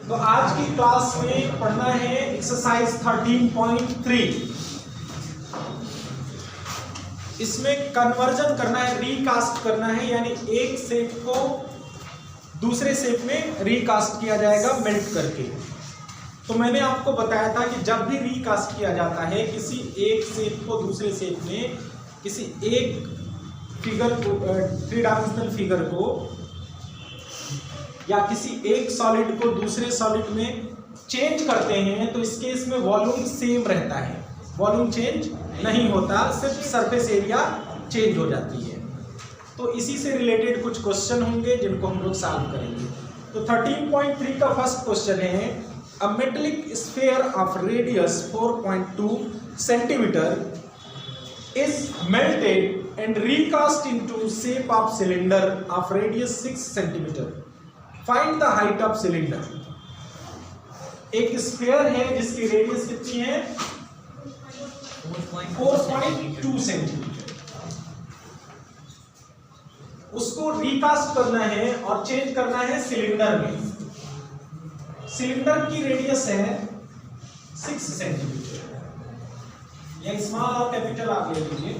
तो आज की क्लास में पढ़ना है एक्सरसाइज 13.3। इसमें कन्वर्जन करना है, रीकास्ट करना है, यानी एक शेप को दूसरे शेप में रीकास्ट किया जाएगा मेल्ट करके। तो मैंने आपको बताया था कि जब भी रीकास्ट किया जाता है किसी एक शेप को दूसरे शेप में, किसी एक फिगर को, थ्री डायमेंशनल फिगर को या किसी एक सॉलिड को दूसरे सॉलिड में चेंज करते हैं, तो इस केस में वॉल्यूम सेम रहता है, वॉल्यूम चेंज नहीं होता, सिर्फ सरफेस एरिया चेंज हो जाती है। तो इसी से रिलेटेड कुछ क्वेश्चन होंगे जिनको हम लोग सॉल्व करेंगे। तो 13.3 का फर्स्ट क्वेश्चन है, a metallic sphere of radius 4.2 centimetre is melted and recast into shape of cylinder of radius 6 centimeter. Find the height of cylinder. एक स्फीयर है जिसकी रेडियस कितनी है 4.2 सेंटीमीटर। उसको रिकास्ट करना है और चेंज करना है सिलेंडर में। सिलेंडर की रेडियस है 6 सेंटीमीटर, या स्मॉल और कैपिटल आप ले लीजिए।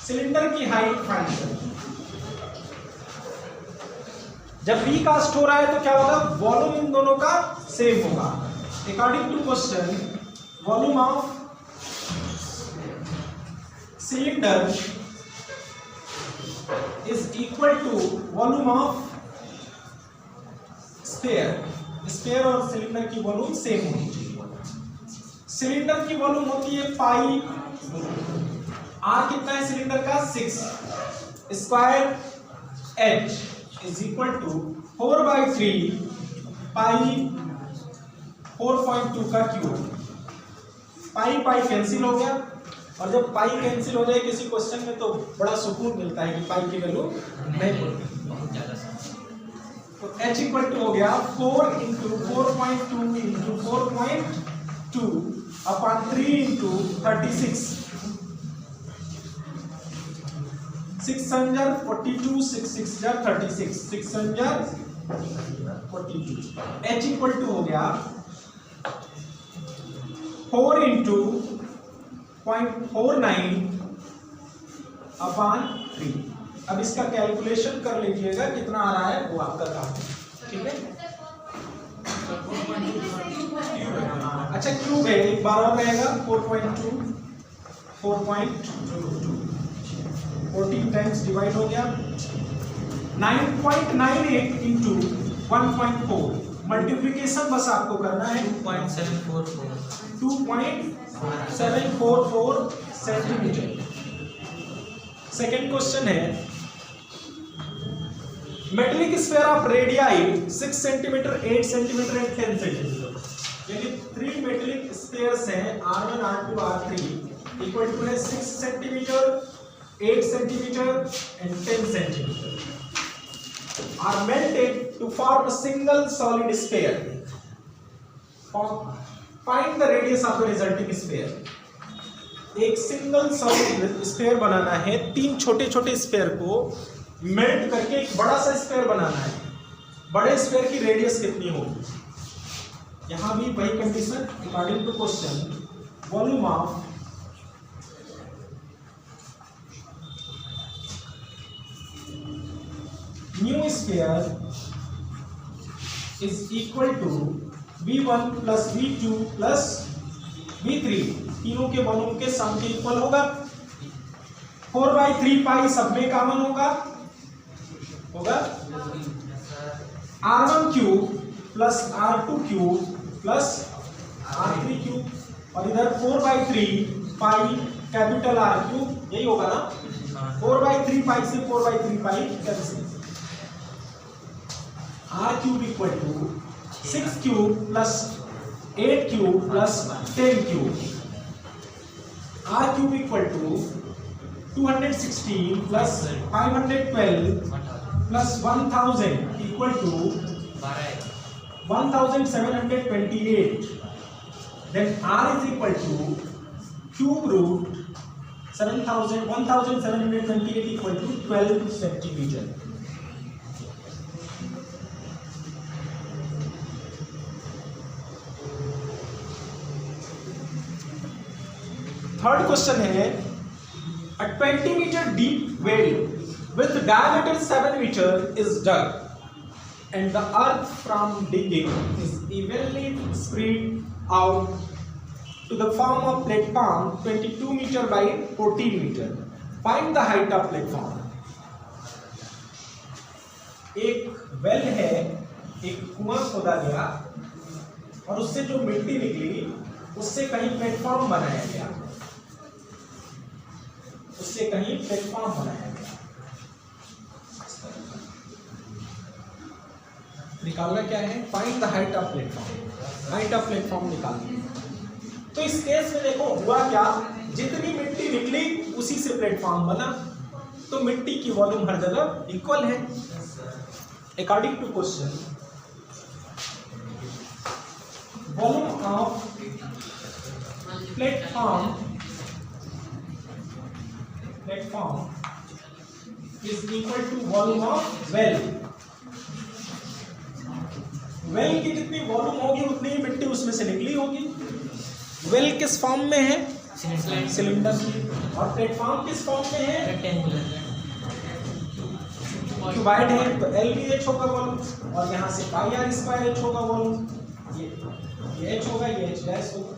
सिलेंडर की हाइट फाइंड करें। जब रिकास्ट हो रहा है तो क्या होगा, वॉल्यूम इन दोनों का सेम होगा। According to question, volume of cylinder is equal to volume of sphere. Sphere और सिलेंडर की वॉल्यूम सेम होनी चाहिए। सिलेंडर की वॉल्यूम होती है पाई, आर कितना है सिलेंडर का 6 square H is equal to 4/3 pi 4.2 का क्यूब। पाई पाई कैंसिल हो गया, और जब पाई कैंसिल हो जाए किसी क्वेश्चन में तो बड़ा सुकून मिलता है कि पाई की वैल्यू नहीं पड़ती। तो h इक्वल टू हो गया 4 इंटू 4.2 इंटू 4.2 अपॉन 3 इंटू 36। 6 संजर 42, 6 6 जार 36, 6 संजर 42। h इक्वल टू हो गया 4 इंटू 0.49 अपॉन 3। अब इसका कैलकुलेशन कर लीजिएगा कितना आ रहा है, वो आपका काम है, ठीक है। अच्छा क्यूब है, एक बार और रहेगा 4.2 14 टाइम्स डिवाइड हो गया 9.98 इंटू 1.4। मल्टीप्लीकेशन बस आपको करना है 2.744 सेंटीमीटर। सेकेंड क्वेश्चन है, metallic sphere of radii 6 centimetre, 8 centimetre and 10 centimetre, यानी 3 मेटेलिक स्फीयर्स हैं R1 R2 R3 equal to है 6 centimetre, 8 centimetre and 10 centimetre are melted to form a single solid sphere. Find the radius of the resulting sphere. एक single solid sphere बनाना है, 3 छोटे छोटे sphere को melt करके एक बड़ा सा स्फीयर बनाना है। बड़े स्फीयर की रेडियस कितनी होगी, यहां भी वही condition. According to question, volume of new sphere is equal to V1 plus V2 plus V3, तीनों के वॉल्यूम के सम के इक्वल होगा। 4/3 पाई सब में कॉमन होगा R1 cube plus R2 cube plus R3 cube, और इधर 4/3 पाई कैपिटल R क्यूब, यही होगा ना। 4/3 पाई से 4/3 pi cancel. R cube equal to 6 cube plus 8 cube plus 10 cube. R cube equal to 216 plus 512 plus 1000 equal to 1728। Then R is equal to cube root 1728 equal to 12 centimeter. Third question है, a 20 meter deep well with diameter 7 meter is dug and the earth from digging is evenly spread out to the form of platform 22 meter by 14 meter. Find the height of platform. एक well है, एक कुआं खोदा गया और उससे जो मिट्टी निकली उससे कहीं प्लेटफॉर्म बनाया गया, उससे कहीं प्लेटफॉर्म बनाया गया। निकालना क्या है? Find the height of platform. Height of platform निकालना। तो इस केस में देखो हुआ क्या, जितनी मिट्टी निकली उसी से प्लेटफॉर्म बना, तो मिट्टी की वॉल्यूम हर जगह इक्वल है। According to question, volume of platform is equal to volume of well. Well की जितनी वॉल्यूम होगी उतनी ही मिट्टी उसमें से निकली होगी। वेल किस फॉर्म में है? सिलेंडर की। और प्लेटफॉर्म किस फॉर्म में है? रेक्टेंगुलर। क्यूबाइड है तो एल भी एच होगा वॉल्यूम, और यहाँ से पाई आर स्क्वायर एच होगा वॉल्यूम। ये एच होगा, ये एच डैश होगा।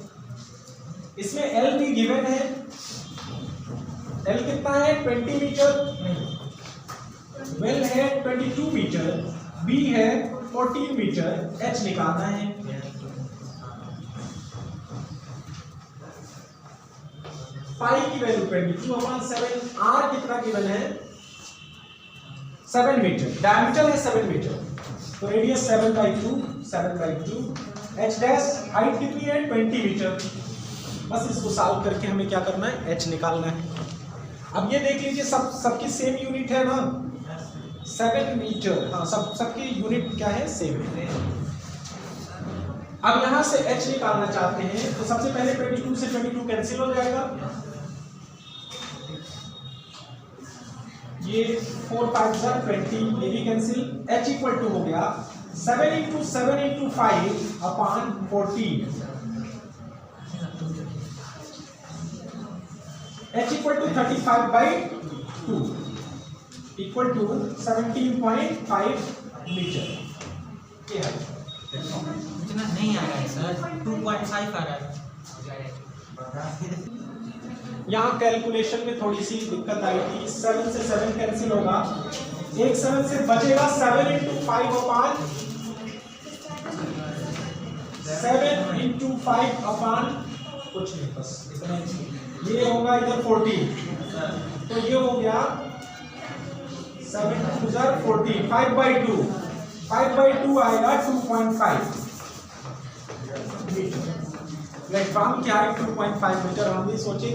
इसमें एल भी गिवन है। एल कितना है? 20 मीटर। वेल है 22 मीटर, बी है 14 मीटर, एच निकालना है। पाई की वैल्यू 22/7, आर कितना गिवन है? 7 मीटर। डायमीटर है 7 मीटर, तो रेडियस 7/2, एच डैश हाइट कितनी है? 20 मीटर। बस इसको सॉल्व करके हमें क्या करना है? एच निकालना है। अब ये देख लीजिए सबकी सेम यूनिट है ना, 7 मीटर। हाँ, सबकी यूनिट क्या है? सेम है। अब यहां से एच निकालना चाहते हैं तो सबसे पहले 22 से 22 कैंसिल हो जाएगा। ये 4 5 20, ये भी कैंसिल। h इक्वल टू हो गया 7 × 7 × 5/14। h equal to 35/2 equal to 17.5 metre. ये है। इतना नहीं आ रहा है सर, 2.5 आ रहा है। यहाँ कैलकुलेशन में थोड़ी सी दिक्कत आई थी। 7 से 7 कैंसिल होगा, एक 7 से बचेगा 7 × 5/7 × 5/, कुछ नहीं, बस इतना ही। ये होगा इधर 14, तो ये हो गया 7 × 2 14, 5/2 आएगा 2.5 मीटर। प्लेटफॉर्म की हाइट 2.5 मीटर। हम भी सोचे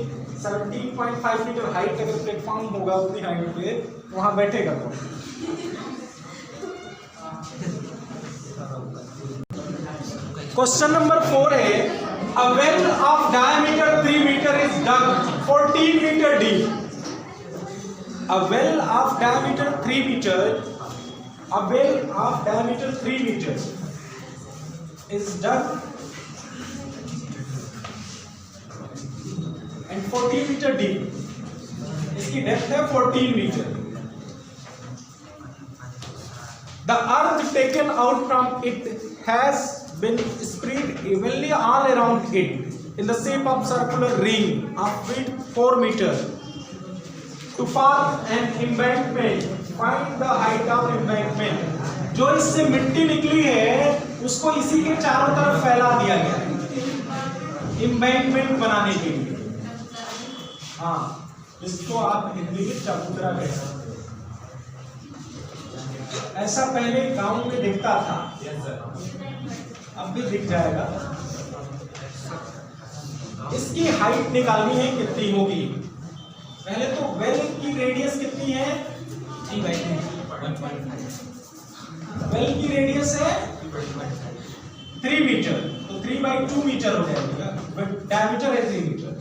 17.5 मीटर हाइट अगर प्लेटफॉर्म होगा उतनी हाइट पे वहां बैठेगा तो। क्वेश्चन नंबर 4 है, a well of diameter 3 meter is dug 14 meter deep. A well of diameter 3 meter, a well of diameter 3 meter is dug and 14 meter deep. इसकी डेप्थ है 14 metre. The earth taken out from it has been spread evenly all around it in the shape of circular ring of width 4 meter. To form an embankment, find the height of embankment. जो इससे मिट्टी निकली है उसको इसी के चारों तरफ फैला दिया गया है एम्बैंकमेंट बनाने के लिए। हाँ, इसको आप हिंदी में चबूतरा कह सकते हो। ऐसा पहले गांव में दिखता था, अब भी दिख जाएगा। इसकी हाइट निकालनी है, कितनी होगी? पहले तो वेल की रेडियस कितनी है? 3/2 वेल की रेडियस है 3 मीटर, तो 3/2 मीटर हो जाएगा। डायमीटर है 3 मीटर।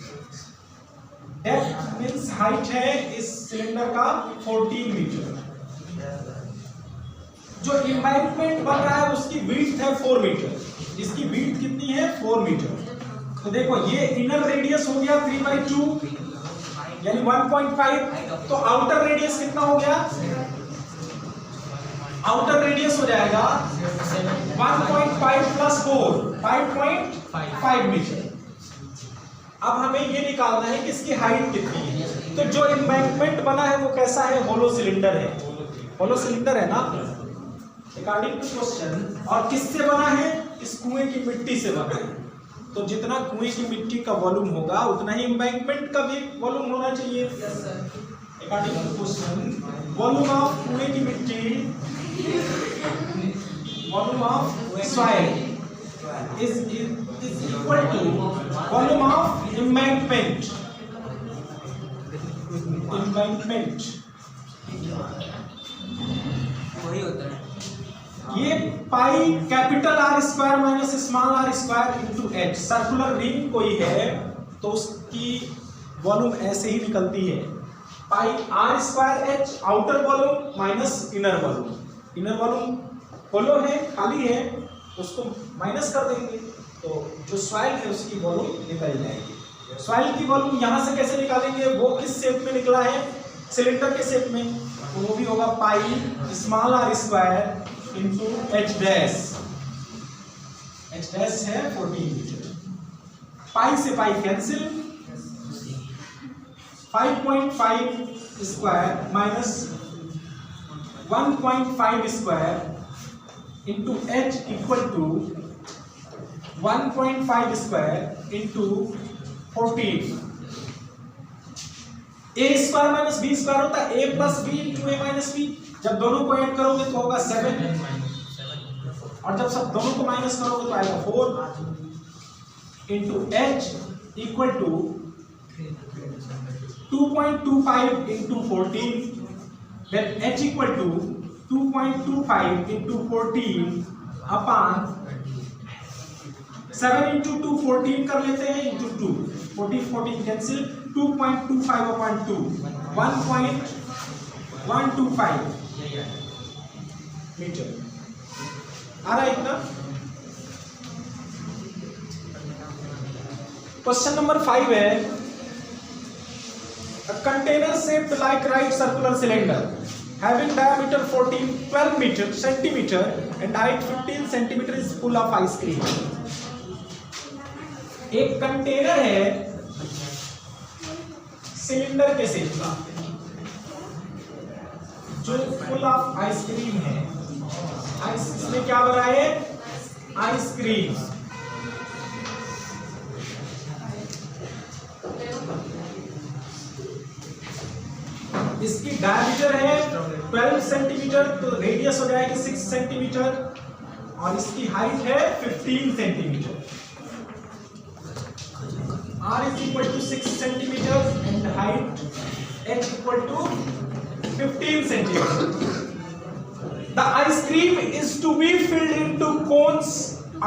डेप्थ मींस हाइट है इस सिलेंडर का 14 मीटर। जो एम्बैंकमेंट बन रहा है उसकी विड्थ है 4 मीटर। इसकी विड्थ कितनी है? 4 मीटर। तो देखो ये इनर रेडियस हो गया 3/2 यानी 1.5, तो आउटर रेडियस कितना हो गया? आउटर रेडियस हो जाएगा 1.5 प्लस 4 5.5 मीटर। अब हमें ये निकालना है कि इसकी हाइट कितनी है। तो जो एम्बैंकमेंट बना है वो कैसा है? होलो सिलेंडर है। होलो सिलेंडर है ना अकॉर्डिंग टू क्वेश्चन। और किससे बना है? इस कुएं की मिट्टी से बना है। तो जितना कुएं की मिट्टी का वॉल्यूम होगा उतना ही एम्बैंकमेंट का भी वॉल्यूम होना चाहिए। According to question volume of कुएं की मिट्टी, volume of soil is equal to volume of embankment। embankment वही होता है। ये pi capital R square minus small R square into H. Circular ring कोई है तो उसकी वॉल्यूम ऐसे ही निकलती है, pi R square H outer volume minus inner volume. Inner volume hollow है, खाली है, उसको माइनस कर देंगे तो जो सॉइल है उसकी वॉल्यूम निकल जाएगी। सॉइल की वॉल्यूम यहाँ से कैसे निकालेंगे? वो किस शेप में निकला है? सिलेंडर के शेप में, तो वो भी होगा pi small R square into H dash. H dash है 14 मीटर। पाई से pi cancel, 5.5 square minus 1.5 square into H equal to 1.5 square into 14। A square minus B square होता है A plus B into A minus B. जब दोनों को add करोगे तो होगा 7, और जब सब दोनों को माइनस करोगे तो आएगा 4 into H equal to 2.25 into 14। Then H equal to 2.25 into 14 upon 7 into 2 14 कर लेते हैं into 2 14 कैंसिल 2.25 अपॉन 2 1.125 मीटर आ रहा है इतना। क्वेश्चन नंबर 5 है a container shaped like right circular cylinder having diameter 12 centimeter and height 15 centimeter is full of ice cream। एक container है cylinder के शेप का जो फुल ऑफ आइसक्रीम है। इसमें क्या भरा है? आइसक्रीम। इसकी डायमीटर है 12 सेंटीमीटर, तो रेडियस हो जाएगी 6 सेंटीमीटर, और इसकी हाइट है 15 centimetre. R is equal to 6 centimeters and height H equal to 15 centimeters. The ice cream is to be filled into cones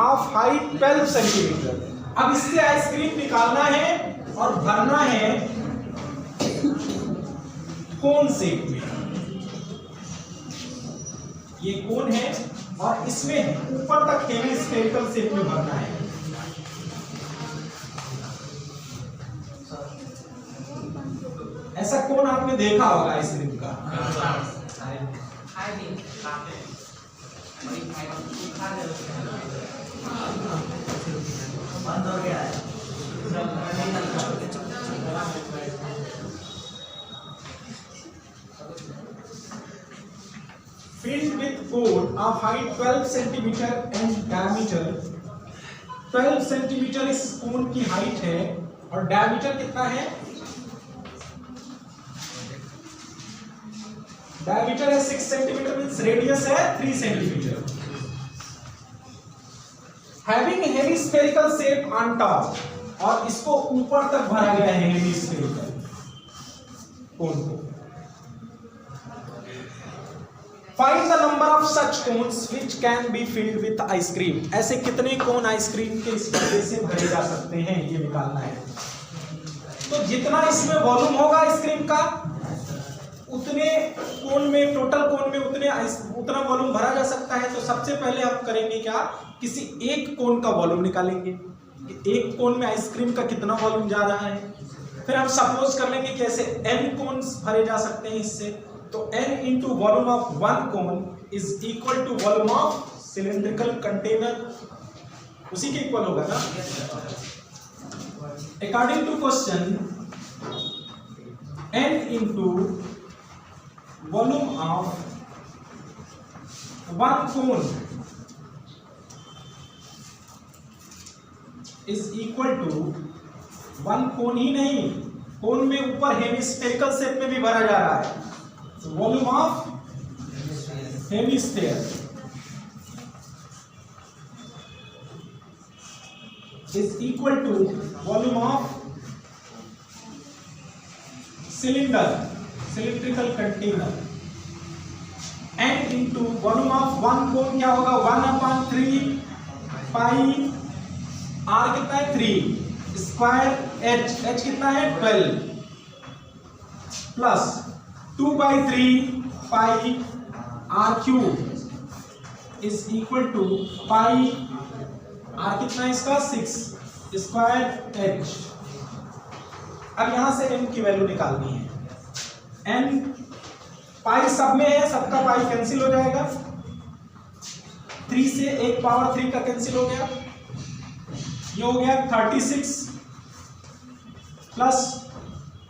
of height 12 centimeter। अब इससे आइसक्रीम निकालना है और भरना है कोन शेप में। ये कोन है और इसमें ऊपर तक हेमिस्फेरिकल शेप में भरना है। ऐसा कोन आपने देखा होगा आइसक्रीम का। बंद हो गया है। Filled with cone of height 12 centimeter and diameter 12 centimeter इस कोन की हाइट है और डायमीटर कितना है? डायमीटर है 6 सेंटीमीटर, मींस रेडियस है 3 centimetre. Having hemispherical shape on top, और इसको ऊपर तक भरा गया है हेमिस्फेरिकल कोन को। Find the number of such cones which can be filled with ice cream. ऐसे कितने कोन आइसक्रीम के इस पर्दे से भरे जा सकते हैं, ये निकालना है। तो जितना इसमें वॉल्यूम होगा आइसक्रीम का, उतने कोन में, टोटल कोन में उतना वॉल्यूम भरा जा सकता है। तो सबसे पहले हम करेंगे क्या, किसी एक कोन का वॉल्यूम निकालेंगे। कि एक कोन में आइसक्रीम का कितना वॉल्यूम जा रहा है। फिर हम सपोज कर लेंगे कि ऐसे n कोन्स भरे जा सकते हैं इससे, तो n into volume of one cone is equal to volume of cylindrical container, उसी के इक्वल होगा ना। According to question n into volume of one cone is equal to, one cone ही नहीं, कोन में ऊपर हेमिस्फेरिकल शेप में भी भरा जा रहा है, तो volume of hemisphere is equal to volume of cylindrical container. N into volume of one cone क्या होगा, 1/3 पाई आर कितना है 3 स्क्वायर एच कितना है 12 plus 2/3 pi R cube is equal to pi R कितना है इसका 6 स्क्वायर एच। अब यहां से m की वैल्यू निकालनी है। n पाई सब में है, सबका पाई कैंसिल हो जाएगा, 3 से 1 पावर 3 का कैंसिल हो गया, ये हो गया 36 प्लस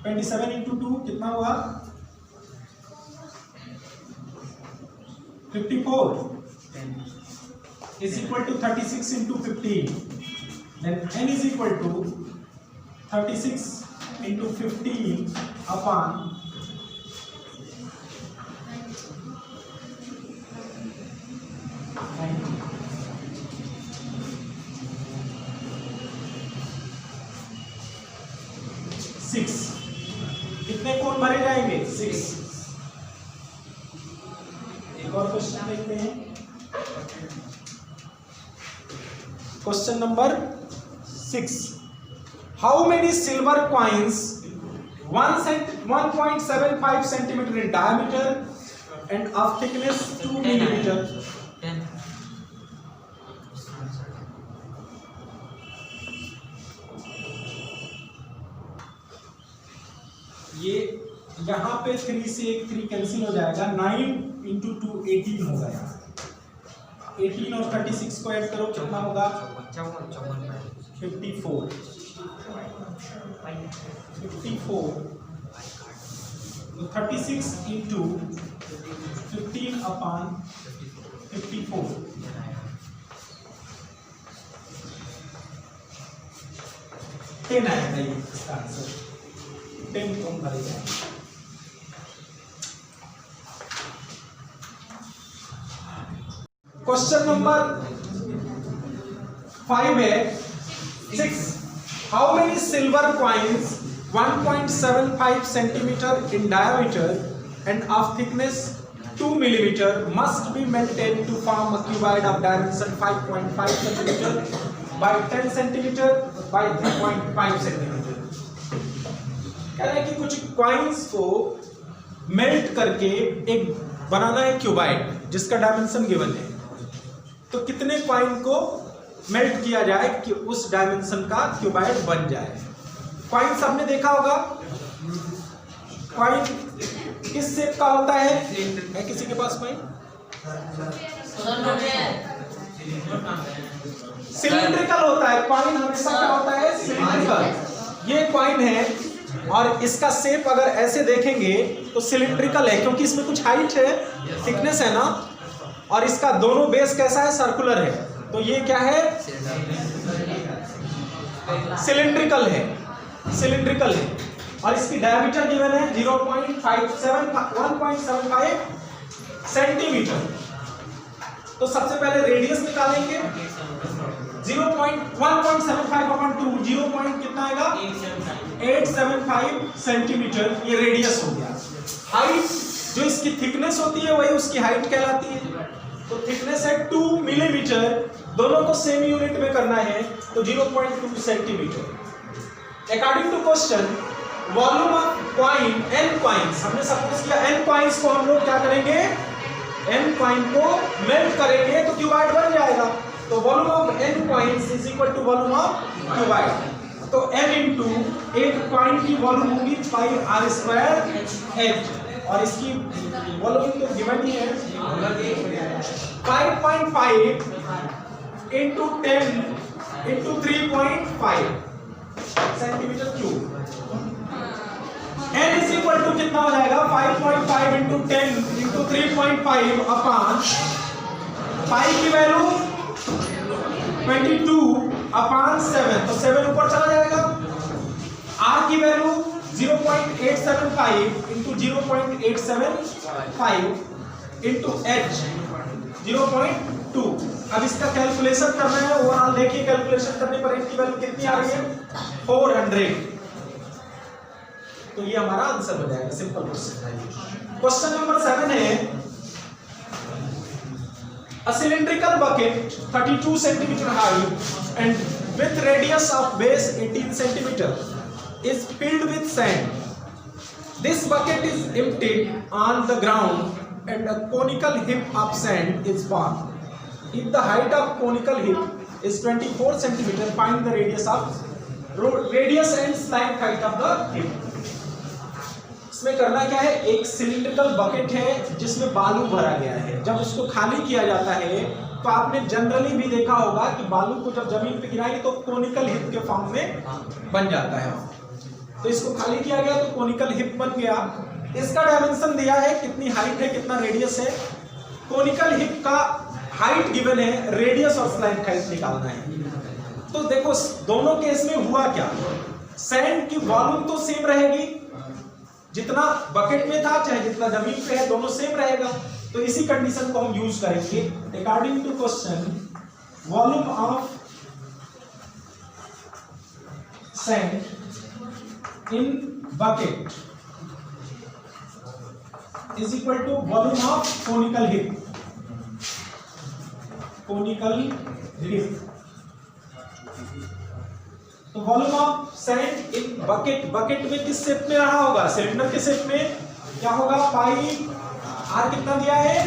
27 इंटू 2 कितना हुआ 54 is equal to 36 into 15, then n is equal to 36 into 15 upon 6। कितने कोण भरे जाएंगे 6। एक और क्वेश्चन देखते हैं, question number 6। How many silver coins 1.75 centimetre in diameter and of thickness 2 millimeter? ये यहाँ पे 3 से 1 3 कैंसिल हो जाएगा, 9 इंटू 2 18 होगा। यहाँ 18 और 36 को ऐड करो कितना होगा 54। 54 तो 36 इंटू 15 अपॉन 54, 10 आएगा ये इसका आंसर। 10 कम भरे जाएंगे। क्वेश्चन नंबर 5 है 6। How many silver coins 1.75 centimetre in diameter and of thickness 2 millimeter must be maintained to form a cuboid of dimension 5.5 centimeter by 10 centimeter by 3.5 centimeter? कह रहा है कि कुछ कॉइन्स को मेल्ट करके एक बनाना है क्यूबाइड जिसका डायमेंशन गिवन है, तो कितने कॉइन को मेल्ट किया जाए कि उस डायमेंशन का क्यूबाइड बन जाए। कॉइन सबने देखा होगा, कॉइन किस शेप का होता है, है किसी के पास कॉइन? सिलिंड्रिकल होता है कॉइन, हमेशा क्या होता है सिलिंड्रिकल। ये कॉइन है और इसका शेप अगर ऐसे देखेंगे तो सिलिंड्रिकल है, क्योंकि इसमें कुछ हाइट है, थिकनेस है ना, और इसका दोनों बेस कैसा है सर्कुलर है, तो ये क्या है सिलिंड्रिकल है, सिलिंड्रिकल है। और इसकी डायमीटर गिवन है 1.75 सेंटीमीटर। तो सबसे पहले रेडियस निकालेंगे, 1.75 अपॉन 2 0 कितना आएगा 875 सेंटीमीटर, ये रेडियस हो गया। हाइट जो इसकी थिकनेस होती है वही उसकी हाइट कहलाती है, तो थिकनेस है 2 मिलीमीटर, दोनों को सेम यूनिट में करना है तो 0.2 centimetre. According to question volume of coin n coins, हमने सपोज किया n कॉइन्स को हम लोग क्या करेंगे, n कॉइन को मेल्ट करेंगे तो क्यूबाइड बन जाएगा। तो volume of n coins is equal to volume of cuboid. तो n इंटू एक कॉइन की वॉल्यूम होगी पाई आर स्क्वायर h, और इसकी वॉल्यूम तो गिवन ही है 5.5 into 10 into 3.5 centimetre cube. n is equal to कितना हो जाएगा 5.5 इंटू 10 इंटू 3.5 अपान पाई की वैल्यू 22 अपान 7, तो 7 ऊपर चला जाएगा। r की वैल्यू 0.875 इंटू 0.875 इंटू h 0.2। अब इसका कैलकुलेशन करना है ओवरऑल। देखिए कैलकुलेशन करने पर n की वैल्यू कितनी आ रही है 400। तो ये हमारा आंसर हो जाएगा। सिंपल क्वेश्चन है। क्वेश्चन नंबर 7 है a cylindrical bucket 32 centimeter high and with radius of base 18 centimeter is filled with sand. This bucket is emptied on the ground and a conical heap of sand is formed. If the height of conical heap is 24 centimeter, find the radius and slight height of the heap. इसमें करना क्या है, एक cylindrical bucket है जिसमें बालू भरा गया है। जब उसको खाली किया जाता है तो आपने जनरली भी देखा होगा कि बालू को जब जमीन पे गिराएंगे तो कोनिकल हिप के फॉर्म में बन जाता है। तो इसको खाली किया गया तो कोनिकल हिप बन गया। इसका डायमेंशन दिया है, कितनी हाइट है कितना रेडियस है। कोनिकल हिप का हाइट गिवन है, रेडियस और स्लाइड हाइट निकालना है। तो देखो दोनों केस में हुआ क्या, सैंड की वॉल्यूम तो सेम रहेगी, जितना बकेट में था चाहे जितना जमीन पे है दोनों सेम रहेगा। तो इसी कंडीशन को हम यूज करेंगे। According to question volume of sand in bucket is equal to volume of conical heap. Conical heap तो volume of sand in bucket, bucket में किस शेप में रहा होगा, सिलेंडर के शेप में क्या होगा, पाई आर कितना दिया है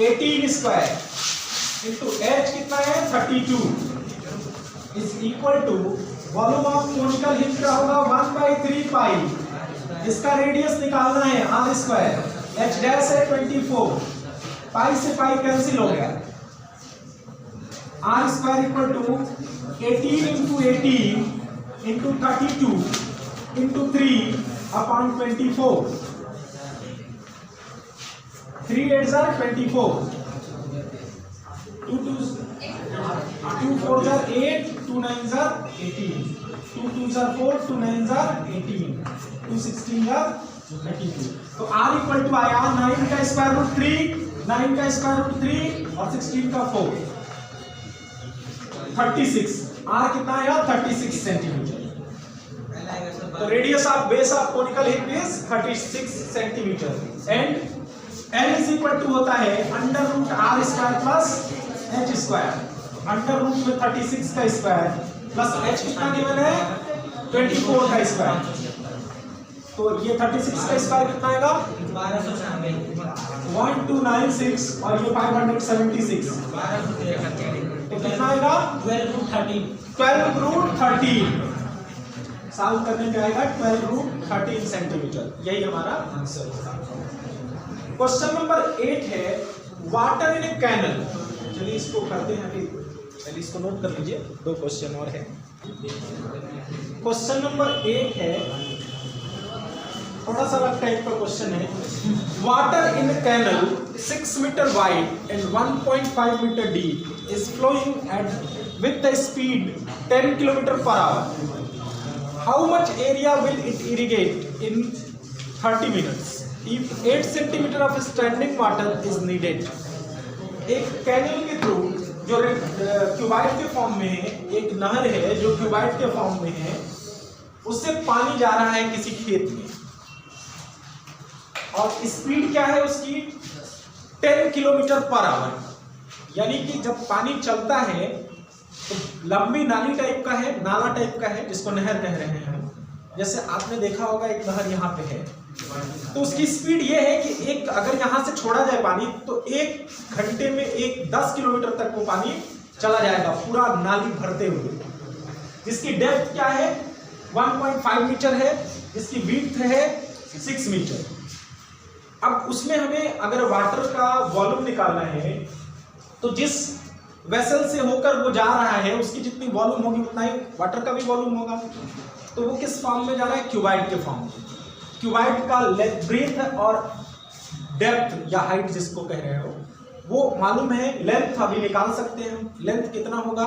18 स्क्वायर इंटू एच कितना है 32 is equal to volume of conical heap क्या होगा 1/3 पाई। इसका रेडियस निकालना है आर स्क्वायर, एच डैश है 24, पाई से पाई कैंसिल हो गया, R square equal to 18 into 18 into 32 into 3 upon 24, 3 8 are 24, 2 4 are 8, 2 9 are 18, 2 2 are 4, 2 9 are 18, 2 16 are 32। तो r इक्वल टू आया 9 का स्क्वायर रूट 3, 9 का स्क्वायर रूट 3 और 16 का 4, 36। r कितना आया 36 सेंटीमीटर। तो radius of base of conical heap is 36 centimetre and n is equal to होता है under root r square plus h square. Under root में 36 का स्क्वायर प्लस h कितना गिवन है 24 का स्क्वायर। तो ये 36 का स्क्वायर कितना आएगा 1296 और ये 576, तो कितना आएगा 12 रूट 13। सॉल्व करने पे आएगा 12 रूट 13 सेंटीमीटर। यही हमारा आंसर होगा। क्वेश्चन नंबर 8 है वाटर इन ए कैनल। चलिए इसको करते हैं, अभी पहले इसको नोट कर लीजिए, 2 क्वेश्चन और है। क्वेश्चन नंबर 8 है, थोड़ा सा अलग टाइप का क्वेश्चन है। Water in canal 6 metre wide and 1.5 metre deep is flowing at with the speed 10 kilometre per hour. How much area will it irrigate in 30 minutes if 8 centimetre of standing water is needed. एक canal के through जो cuboid के form में है, एक नहर है जो क्यूबाइड के फॉर्म में है, उससे पानी जा रहा है किसी खेत में और स्पीड क्या है उसकी 10 किलोमीटर पर आवर। यानी कि जब पानी चलता है तो लंबी नाली टाइप का है, नाला टाइप का है, जिसको नहर कह रहे हैं हम। जैसे आपने देखा होगा एक नहर यहाँ पे है, तो उसकी स्पीड ये है कि अगर यहाँ से छोड़ा जाए पानी तो 1 घंटे में 10 किलोमीटर तक वो पानी चला जाएगा पूरा नाली भरते हुए, जिसकी डेप्थ क्या है 1.5 मीटर है, जिसकी विड्थ है 6 मीटर। अब उसमें हमें अगर वाटर का वॉल्यूम निकालना है तो जिस वेसल से होकर वो जा रहा है उसकी जितनी वॉल्यूम होगी उतना ही वाटर का भी वॉल्यूम होगा। तो वो किस फॉर्म में जा रहा है, क्यूबाइड के फॉर्म में। क्यूबाइड का ब्रीथ और डेप्थ या हाइट जिसको कह रहे हो वो मालूम है, लेंथ अभी निकाल सकते हैं। लेंथ कितना होगा,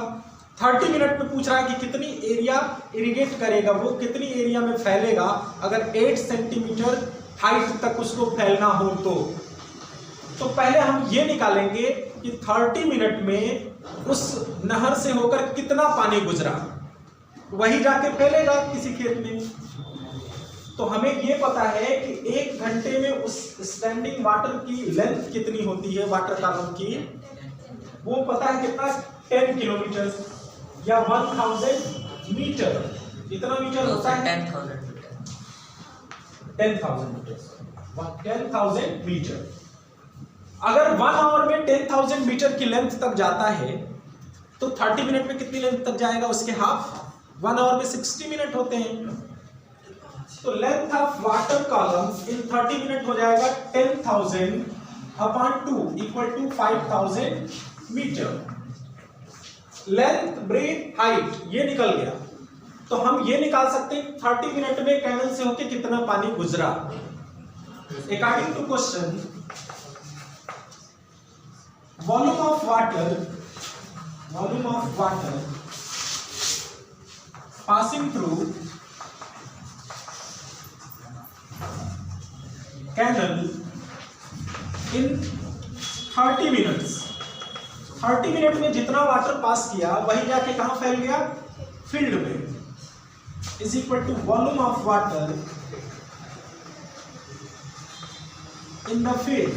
30 मिनट में पूछ रहा है कि कितनी एरिया इरिगेट करेगा, वो कितनी एरिया में फैलेगा अगर 8 सेंटीमीटर हाइट तक उसको फैलना हो तो पहले हम ये निकालेंगे कि 30 मिनट में उस नहर से होकर कितना पानी गुजरा, वही जाके फैलेगा किसी खेत में। तो हमें ये पता है कि 1 घंटे में उस स्टैंडिंग वाटर की लेंथ कितनी होती है, वाटर कॉलम की, वो पता है कितना, 10 किलोमीटर या 1000 मीटर। इतना मीटर होता है 10,000 मीटर। अगर 1 आवर में 10,000 मीटर की लेंथ तक जाता है तो 30 मिनट में कितनी लेंथ तक जाएगा, उसके हाफ। 1 आवर में 60 मिनट होते हैं, तो length of water column in 30 minute हो जाएगा 10,000 upon 2 equal to 5,000 metre. Length, breadth, height ये निकल गया, तो हम ये निकाल सकते हैं 30 मिनट में कैनल से होके कितना पानी गुजरा। According to question, volume of water passing through canal in 30 minutes. 30 minute में जितना वाटर पास किया वही जाके कहां फैल गया, फील्ड में, is equal to volume of water in the field.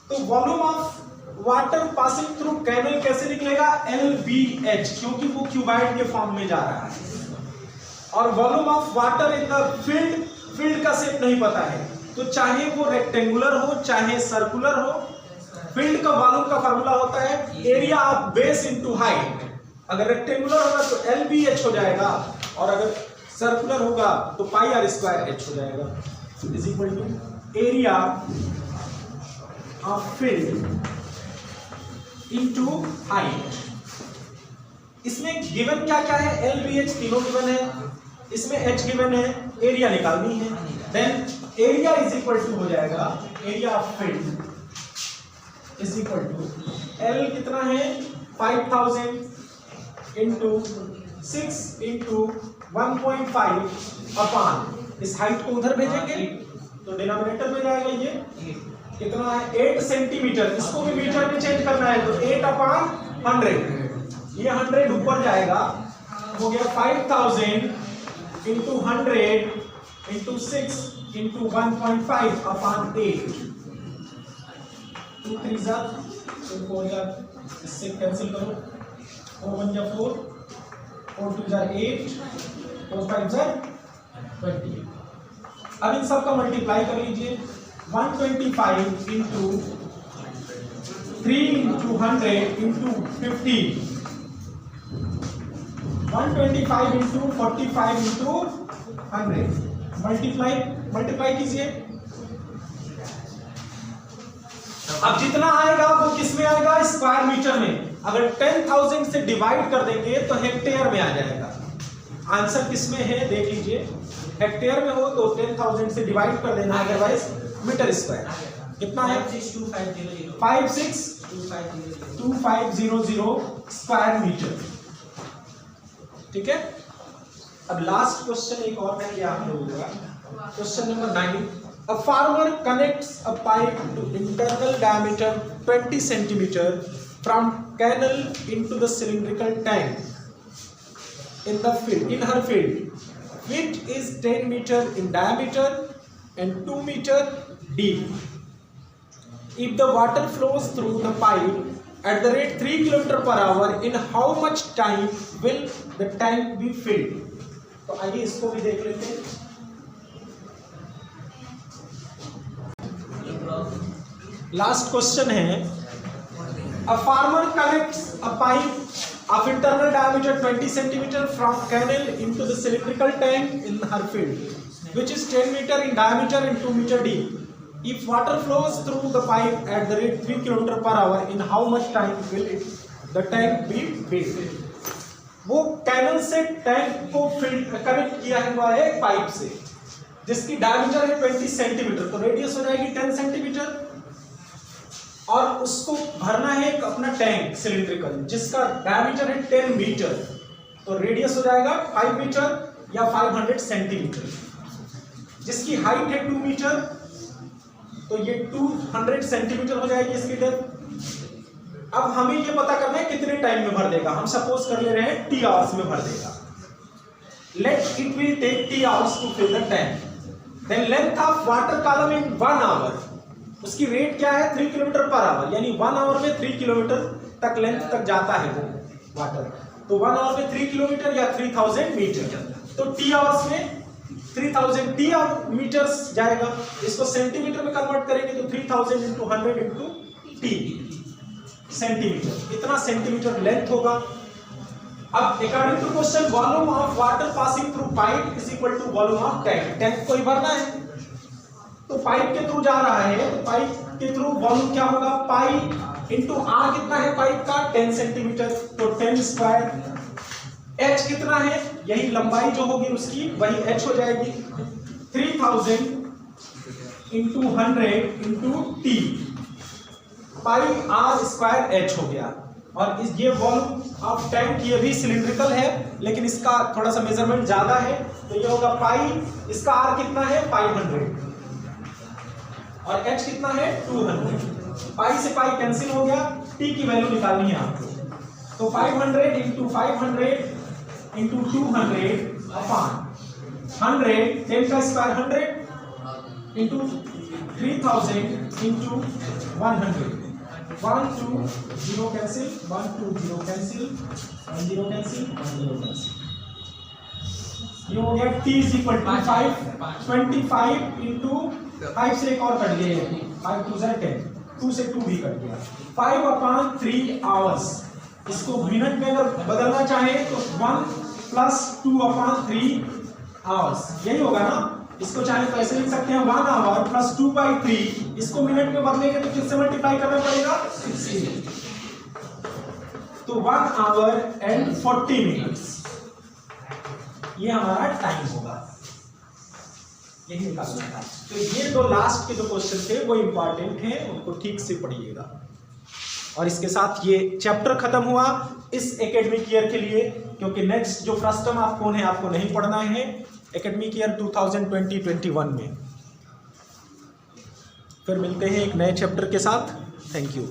तो volume of water passing through canal कैसे निकलेगा, LBH, क्योंकि वो क्यूबाइड के फॉर्म में जा रहा है। और volume of water in the field का शेप नहीं पता है, तो चाहे वो रेक्टेंगुलर हो चाहे सर्कुलर हो, फील्ड का वॉल्यूम का फार्मूला होता है area of base into height. अगर रेक्टेंगुलर होगा तो LBH हो जाएगा, और अगर सर्कुलर होगा तो पाई r स्क्वायर h हो जाएगा, is equal to area of field into height. इसमें गिवन क्या क्या है, LBH तीनों गिवन है, इसमें h गिवन है, एरिया निकालनी है। Then area is equal to हो जाएगा area of field is equal to L कितना है 5000 इंटू 6 इंटू 1.5 अपॉन, इस हाइट को उधर भेजेंगे तो डिनोमिनेटर में जाएगा, ये कितना है 8 सेंटीमीटर, इसको भी मीटर में चेंज करना है तो 8 अपॉन 100, ये 100 ऊपर जाएगा, हो गया 5000 इंटू 100 इंटू 6 इंटू 1.5 अपॉन 8, 2 3 जा 4 जा, इससे कैंसिल करो, 4 1 जा 4, 4 2 जा 8, 4 5 जा 20। अब इन सब का मल्टीप्लाई कर लीजिए, 125 into 3 into 100 into 50, 125 into 45 into 100, multiply कीजिए। अब जितना आएगा वो किस में आएगा, स्क्वायर मीटर में। अगर 10,000 से डिवाइड कर देंगे तो हेक्टेयर में आ जाएगा। आंसर किस में है देख लीजिए, हेक्टेयर में हो तो 10,000 से डिवाइड कर देना, अदरवाइज मीटर स्क्वायर कितना है 562500 स्क्वायर मीटर। ठीक है, अब लास्ट क्वेश्चन एक और मैं आप लोगों का, question number 9। A farmer connects a pipe to internal diameter 20 centimeter from canal into the cylindrical tank in her field, which is 10 meter in diameter and 2 meter deep. If the water flows through the pipe at the rate 3 km per hour, in how much time will the tank be filled? तो आइए इसको भी देख लेते हैं। Last question है, a farmer connects a pipe of internal diameter 20 centimeter from canal into the cylindrical tank in her field, which is 10 meter in diameter and 2 meter deep. If water flows through the pipe at the rate 3 km per hour, in how much time will the tank be filled? वो canal से tank को connect किया हुआ है एक pipe से, जिसकी diameter है 20 सेंटीमीटर, तो रेडियस हो जाएगी 10 सेंटीमीटर, और उसको भरना है एक अपना टैंक सिलिंड्रिकल जिसका डायमीटर है 10 मीटर, तो रेडियस हो जाएगा 5 मीटर या 500 सेंटीमीटर, जिसकी हाइट है 2 मीटर, तो ये 200 सेंटीमीटर हो जाएगी इसकी डेप्थ। अब हमें ये पता करना है कितने टाइम में भर देगा, हम सपोज कर ले रहे हैं T आवर्स में भर देगा। Let it will take T hours to fill the tank, then length of water column in 1 hour, उसकी रेट क्या है 3 किलोमीटर पर आवर, यानी 1 आवर में 3 किलोमीटर तक लेंथ तक जाता है वो वाटर, तो 1 आवर में 3 किलोमीटर या 3000 मीटर, तो T आवर्स में 3000 T मीटर्स जाएगा, इसको सेंटीमीटर में कन्वर्ट करेंगे तो 3000 इंटू 100 इंटू T सेंटीमीटर, इतना सेंटीमीटर लेंथ होगा। अब according to question volume of water passing through pipe is equal to volume of tank, tank को ही भरना है तो पाइप के थ्रू जा रहा है, तो पाइप के थ्रू वॉल्यूम क्या होगा, पाइप इंटू आर कितना है पाइप का 10 सेंटीमीटर, तो 10 स्क्वायर, एच कितना है, यही लंबाई जो होगी उसकी वही एच हो जाएगी, 3000 into 100 into T, pi R square H हो गया। और ये वॉल्यूम ऑफ टैंक ये भी सिलिंड्रिकल है लेकिन इसका थोड़ा सा मेजरमेंट ज्यादा है, तो ये होगा पाई, इसका आर कितना है 500 और h कितना है 200, पाई से पाई कैंसिल हो गया, t की वैल्यू निकालनी है आपको, तो 500 इंटू 500 इंटू 200 अपॉन 100, 10 का square 100 into 3000 into 100, 1 2 0 cancel, 1 2 0 cancel, 1 0 cancel, 1 0 cancel, ये हो गया t is equal to 25 into 5 से एक और कट गया, 5 2 10, 2 से 2 भी कट गया, 5/3 आवर्स, इसको मिनट में अगर बदलना चाहे तो 1 + 2/3 आवर्स, यही होगा ना, इसको चाहे तो ऐसे लिख सकते हैं 1 आवर + 2/3, इसको मिनट में बदलेंगे तो किससे मल्टीप्लाई करना पड़ेगा 60, तो 1 आवर एंड 40 मिनट्स ये हमारा टाइम होगा, यही निकालना था। तो ये दो लास्ट के जो क्वेश्चन थे वो इंपॉर्टेंट हैं, उनको ठीक से पढ़िएगा। और इसके साथ ये चैप्टर खत्म हुआ इस एकेडमिक ईयर के लिए, क्योंकि नेक्स्ट जो फर्स्ट टर्म आपको उन्हें आपको नहीं पढ़ना है एकेडमिक ईयर 2020-21 में। फिर मिलते हैं एक नए चैप्टर के साथ। Thank you.